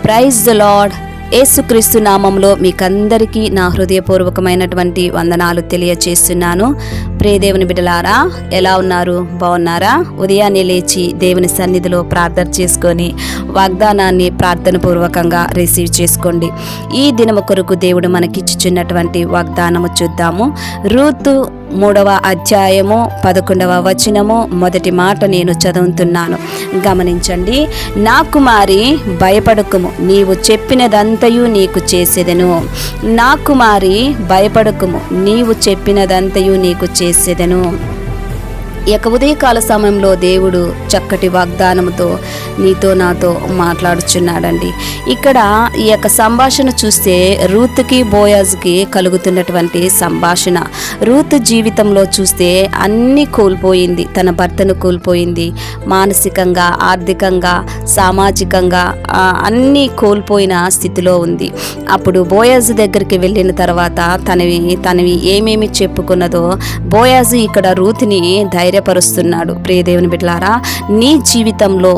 Praise the lord. యేసుక్రీస్తు నామంలో మీకందరికీ నా హృదయపూర్వకమైనటువంటి వందనాలు తెలియచేస్తున్నాను. ప్రియ దేవుని బిడ్డలారా, ఎలా ఉన్నారు? బాగున్నారా? ఉదయాన్నే లేచి దేవుని సన్నిధిలో ప్రార్థన చేసుకొని వాగ్దానాన్ని ప్రార్థన పూర్వకంగా రిసీవ్ చేసుకోండి. ఈ దినము కొరకు దేవుడు మనకిచ్చుచున్నటువంటి వాగ్దానము చూద్దాము. రూతు 3వ అధ్యాయము 11వ వచనము మొదటి మాట నేను చదువుతున్నాను, గమనించండి. నా కుమారి భయపడకుము, నీవు చెప్పినదంతయు నీకు చేసేదెను. నా కుమారి భయపడకుము, నీవు చెప్పినదంతయు నీకు చేసేదెను. ఈ యొక్క ఉదయకాల సమయంలో దేవుడు చక్కటి వాగ్దానంతో నీతో నాతో మాట్లాడుచున్నాడండి. ఇక్కడ ఈ యొక్క సంభాషణ చూస్తే రూతుకి బోయాజుకి కలుగుతున్నటువంటి సంభాషణ. రూతు జీవితంలో చూస్తే అన్నీ కోల్పోయింది. తన భర్తను కోల్పోయింది. మానసికంగా, ఆర్థికంగా, సామాజికంగా అన్నీ కోల్పోయిన స్థితిలో ఉంది. అప్పుడు బోయాజు దగ్గరికి వెళ్ళిన తర్వాత తనవి ఏమేమి చెప్పుకున్నదో బోయాజు ఇక్కడ రూతుని ధైర్యపరుస్తున్నాడు. ప్రియ దేవుని బిడ్డలారా, నీ జీవితంలో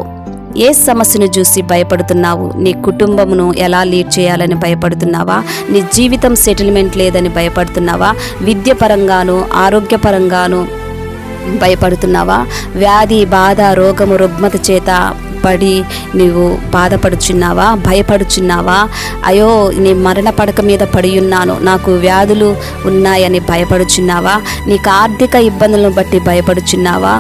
ఏ సమస్యను చూసి భయపడుతున్నావు? నీ కుటుంబమును ఎలా లీడ్ చేయాలని భయపడుతున్నావా? నీ జీవితం సెటిల్మెంట్ లేదని భయపడుతున్నావా? విద్య పరంగాను, ఆరోగ్యపరంగాను భయపడుతున్నావా? వ్యాధి, బాధ, రోగము, రుగ్మత చేత పడి నీవు బాధపడుచున్నావా? భయపడుచున్నావా? అయ్యో, నీ మరణ పడక మీద పడి ఉన్నాను, నాకు వ్యాధులు ఉన్నాయని భయపడుచున్నావా? నీకు ఆర్థిక ఇబ్బందులను బట్టి భయపడుచున్నావా?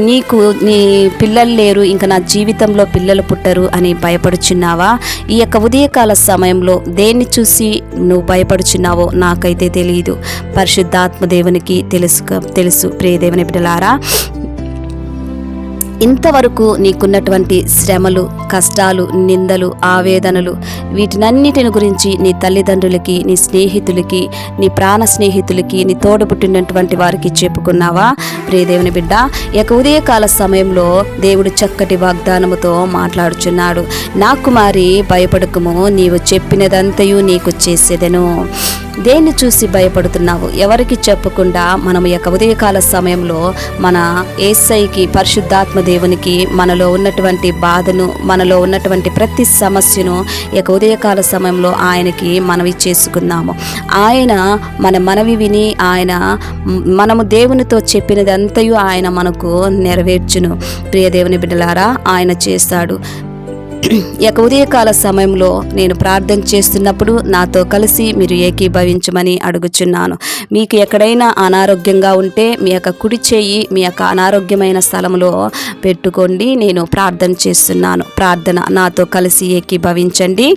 నీకు నీ పిల్లలు లేరు, ఇంకా నా జీవితంలో పిల్లలు పుట్టరు అని భయపడుచున్నావా? ఈ యొక్క ఉదయకాల సమయంలో దేన్ని చూసి నువ్వు భయపడుచున్నావో నాకైతే తెలియదు. పరిశుద్ధాత్మ దేవునికి తెలుసు. ప్రియ దేవుని బిడ్డలారా, ఇంతవరకు నీకున్నటువంటి శ్రమలు, కష్టాలు, నిందలు, ఆవేదనలు, వీటినన్నిటిని గురించి నీ తల్లిదండ్రులకి, నీ స్నేహితులకి, నీ ప్రాణ స్నేహితులకి, నీ తోడబుట్టినటువంటి వారికి చెప్పుకున్నావా? ప్రియ దేవుని బిడ్డ, ఈ యొక్క ఉదయకాల సమయంలో దేవుడు చక్కటి వాగ్దానముతో మాట్లాడుచున్నాడు. నా కుమారి భయపడకుము, నీవు చెప్పినదంతయు నీకు చేసేదెను. దేన్ని చూసి భయపడుతున్నావు? ఎవరికి చెప్పకుండా మనం ఈ యొక్క ఉదయకాల సమయంలో మన యేసయ్యకి, పరిశుద్ధాత్మ దేవునికి మనలో ఉన్నటువంటి బాధను, మనలో ఉన్నటువంటి ప్రతి సమస్యను ఈ యొక్క ఉదయకాల సమయంలో ఆయనకి మనవి చేసుకుందాము. ఆయన మన మనవి విని మనము దేవునితో చెప్పినదంతయు ఆయన మనకు నెరవేర్చును. ప్రియ దేవుని బిడ్డలారా, ఆయన చేస్తాడు. ఈ యొక్క ఉదయకాల సమయంలో నేను ప్రార్థన చేస్తున్నప్పుడు నాతో కలిసి మీరు ఏకీభవించమని అడుగుచున్నాను. మీకు ఎక్కడైనా అనారోగ్యంగా ఉంటే మీ యొక్క కుడి చేయి మీ యొక్క అనారోగ్యమైన స్థలంలో పెట్టుకోండి. నేను ప్రార్థన చేస్తున్నాను. ప్రార్థన నాతో కలిసి ఏకీభవించండి.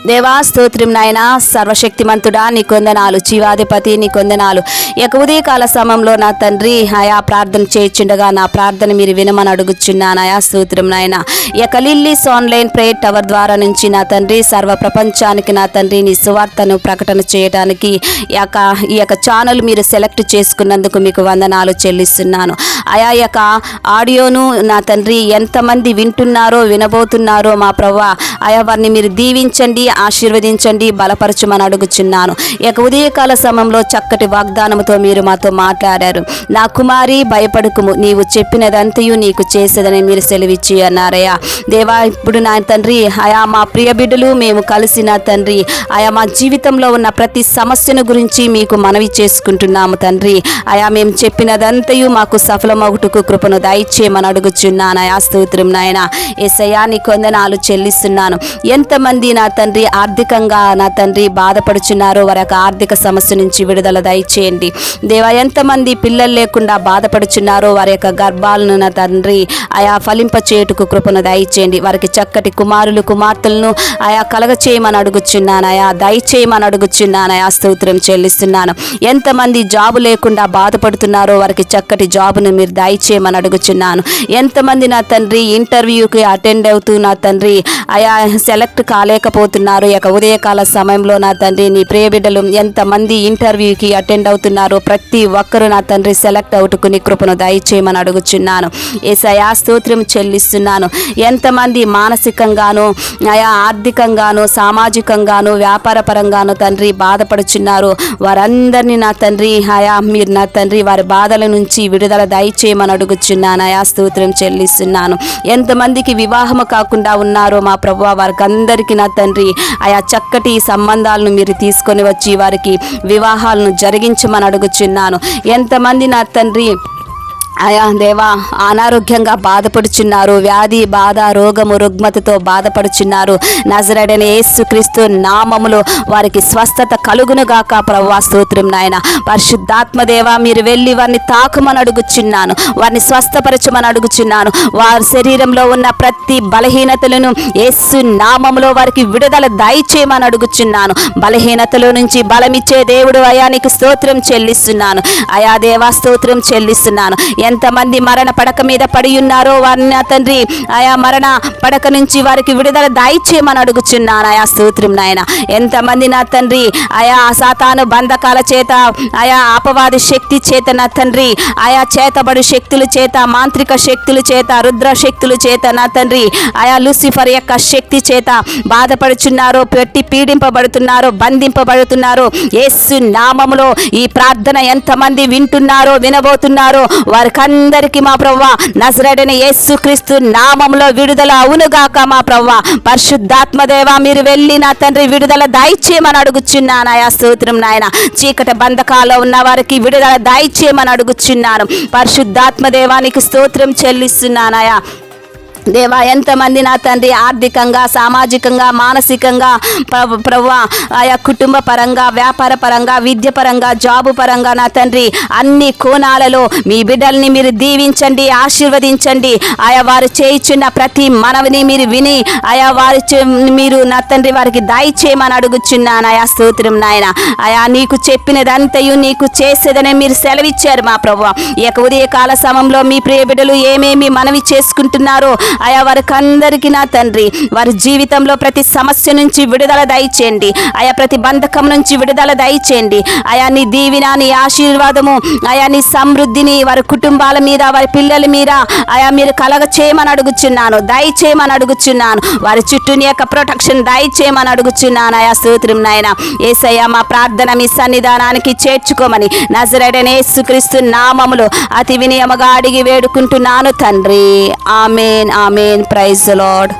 దేవా, స్తోత్రం నాయనా, సర్వశక్తిమంతుడా, నీ కొందనాలు. జీవాధిపతి, నీ కొందనాలు. ఈ యొక్క ఉదయకాల సమయంలో నా తండ్రి ఆయా ప్రార్థన చేయించుండగా నా ప్రార్థన మీరు వినమని అడుగుచున్నాను. ఆయా స్తోత్రం నాయన. ఈ యొక్క లిల్లీస్ ఆన్లైన్ ప్రేయర్ టవర్ ద్వారా నుంచి నా తండ్రి సర్వ ప్రపంచానికి నా తండ్రి నీ సువార్తను ప్రకటన చేయడానికి ఈ యొక్క ఛానల్ మీరు సెలెక్ట్ చేసుకున్నందుకు మీకు వందనాలు చెల్లిస్తున్నాను. ఆయా యొక్క ఆడియోను నా తండ్రి ఎంతమంది వింటున్నారో, వినబోతున్నారో మా ప్రభువా, ఆయా వారిని మీరు దీవించండి, ఆశీర్వదించండి, బలపరచమని అడుగుచున్నాను. ఈ యొక్క ఉదయకాల సమయంలో చక్కటి వాగ్దానంతో మీరు మాతో మాట్లాడారు. నా కుమారి భయపడకుము, నీవు చెప్పినదంతయు నీకు చేసేదని మీరు సెలవిచ్చి అన్నారయ్యా. దేవా, ఇప్పుడు నా తండ్రి ఆయా మా ప్రియ బిడ్డలు మేము కలిసి నా తండ్రి ఆయా మా జీవితంలో ఉన్న ప్రతి సమస్యను గురించి మీకు మనవి చేసుకుంటున్నాము తండ్రి. ఆయా మేము చెప్పినదంతయు మాకు సఫలమగుటకు కృపను దయచేయమని అడుగుచున్నాను. ఆయా స్తోత్రం నాయన. యేసయ్యా, నీ కొందనాలు చెల్లిస్తున్నాను. ఎంతమంది నా తండ్రి ఆర్థికంగా నా తండ్రి బాధపడుచున్నారో వారి యొక్క ఆర్థిక సమస్య నుంచి విడుదల దయచేయండి. దేవా, ఎంతమంది పిల్లలు లేకుండా బాధపడుచున్నారో వారి యొక్క గర్భాలను నా తండ్రి ఆయా ఫలింపచేయుటకు కృపను దయచేయండి. వారికి చక్కటి కుమారులు, కుమార్తెలను ఆయా కలగచేయమని అడుగుచున్నాను. ఆయా దయచేయమని అడుగుచున్నాను. ఆయా స్తోత్రం చెల్లిస్తున్నాను. ఎంతమంది జాబు లేకుండా బాధపడుతున్నారో వారికి చక్కటి జాబును మీరు దయచేయమని అడుగుచున్నాను. ఎంతమంది నా తండ్రి ఇంటర్వ్యూకి అటెండ్ అవుతూ నా తండ్రి ఆయా సెలెక్ట్ కాలేకపోతున్నారు ఉన్నారు. ఈ యొక్క ఉదయకాల సమయంలో నా తండ్రి నీ ప్రియ బిడ్డలు ఎంతమంది ఇంటర్వ్యూకి అటెండ్ అవుతున్నారో ప్రతి ఒక్కరూ నా తండ్రి సెలెక్ట్ అవుటకు నీ కృపను దయచేయమని అడుగుచున్నాను. యేసయ్యా స్తోత్రం చెల్లిస్తున్నాను. ఎంతమంది మానసికంగాను ఆయా ఆర్థికంగాను సామాజికంగాను వ్యాపార పరంగాను తండ్రి బాధపడుచున్నారు, వారందరినీ నా తండ్రి ఆయా మీరు నా తండ్రి వారి బాధల నుంచి విడుదల దయచేయమని అడుగుచున్నాను. ఆయా స్తోత్రం చెల్లిస్తున్నాను. ఎంతమందికి వివాహము కాకుండా ఉన్నారో మా ప్రభువా వారికి అందరికీ నా తండ్రి ఆయా చక్కటి సంబంధాలను మీరు తీసుకొని వచ్చి వారికి వివాహాలను జరిగించమని అడుగుచున్నాను. ఎంతమంది నా తండ్రి అయా దేవా అనారోగ్యంగా బాధపడుచున్నారు, వ్యాధి బాధ రోగము రుగ్మతతో బాధపడుచున్నారు, నజరేయుడైన యేసుక్రీస్తు నామములో వారికి స్వస్థత కలుగునుగాక ప్రభువా స్తోత్రం నాయన. పరిశుద్ధాత్మ దేవా మీరు వెళ్ళి వారిని తాకుమని అడుగుచున్నాను, వారిని స్వస్థపరచమని అడుగుచున్నాను. వారి శరీరంలో ఉన్న ప్రతి బలహీనతలను యేసు నామములో వారికి విడుదల దయచేయమని అడుగుచున్నాను. బలహీనతలో నుంచి బలమిచ్చే దేవుడు అయా నీకు స్తోత్రం చెల్లిస్తున్నాను. అయా దేవా స్తోత్రం చెల్లిస్తున్నాను. ఎంతమంది మరణ పడక మీద పడి ఉన్నారో వారిని నా తండ్రి ఆయా మరణ పడక నుంచి వారికి విడుదల దయచేయమని అడుగుచున్నాను. ఆయా స్తోత్రం నాయన. ఎంతమంది నా తండ్రి ఆయా సాతాను బంధకాల చేత ఆయా అపవాది శక్తి చేత నా తండ్రి ఆయా చేతబడు శక్తుల చేత మాంత్రిక శక్తుల చేత రుద్ర శక్తుల చేత నా తండ్రి ఆయా లూసిఫర్ యొక్క శక్తి చేత బాధపడుచున్నారో, పెట్టి పీడింపబడుతున్నారో, బంధింపబడుతున్నారో యేసు నామములో ఈ ప్రార్థన ఎంతమంది వింటున్నారో వినబోతున్నారో వారికందరికీ మా ప్రభువా నజరేయుడైన యేసుక్రీస్తు నామములో విడుదల అవునుగాక మా ప్రభువా. పరిశుద్ధాత్మ దేవా మీరు వెళ్ళి నా తండ్రి విడుదల దయచేయమని అడుగుచున్నాను. ఆయా స్తోత్రం నాయన. చీకటి బంధకాల్లో ఉన్న వారికి విడుదల దయచేయమని అడుగుచున్నాను. పరిశుద్ధాత్మ దేవానికి స్తోత్రం చెల్లిస్తున్నానయా దేవా. ఎంతమంది నా తండ్రి ఆర్థికంగా సామాజికంగా మానసికంగా ప్రభువా ఆయా కుటుంబ పరంగా వ్యాపార పరంగా విద్య పరంగా జాబు పరంగా నా తండ్రి అన్ని కోణాలలో మీ బిడ్డల్ని మీరు దీవించండి, ఆశీర్వదించండి. ఆయా వారు చేయించున్న ప్రతి మనవిని మీరు విని ఆయా వారి మీరు నా తండ్రి వారికి దయచేయమని అడుగుచున్నాను. ఆయా స్తోత్రం నాయన. ఆయా నీకు చెప్పినదంతయు నీకు చేసేదనే మీరు సెలవిచ్చారు మా ప్రభువా. ఈ యొక్క ఉదయకాల సమయంలో మీ ప్రియ బిడ్డలు ఏమేమి మనవి చేసుకుంటున్నారో ఆయా వారికి అందరికీ నా తండ్రి వారి జీవితంలో ప్రతి సమస్య నుంచి విడుదల దయచేయండి. ఆయా ప్రతి బంధకం నుంచి విడుదల దయచేయండి. ఆయా నీ దీవెన నీ ఆశీర్వాదము ఆయా నీ సమృద్ధిని వారి కుటుంబాల మీద వారి పిల్లల మీద ఆయా మీరు కలగ చేయమని అడుగుచున్నాను, దయచేయమని అడుగుచున్నాను. వారి చుట్టూ నీ యొక్క ప్రొటెక్షన్ దయచేయమని అడుగుచున్నాను. ఆయా స్తోత్రం నాయన. యేసయ్య మా ప్రార్థన మీ సన్నిధానానికి చేర్చుకోమని నజరేయుడైన యేసుక్రీస్తు నామములో అతి వినయముగా అడిగి వేడుకుంటున్నాను తండ్రి. ఆమేన్ ఆమేన్. Praise the lord.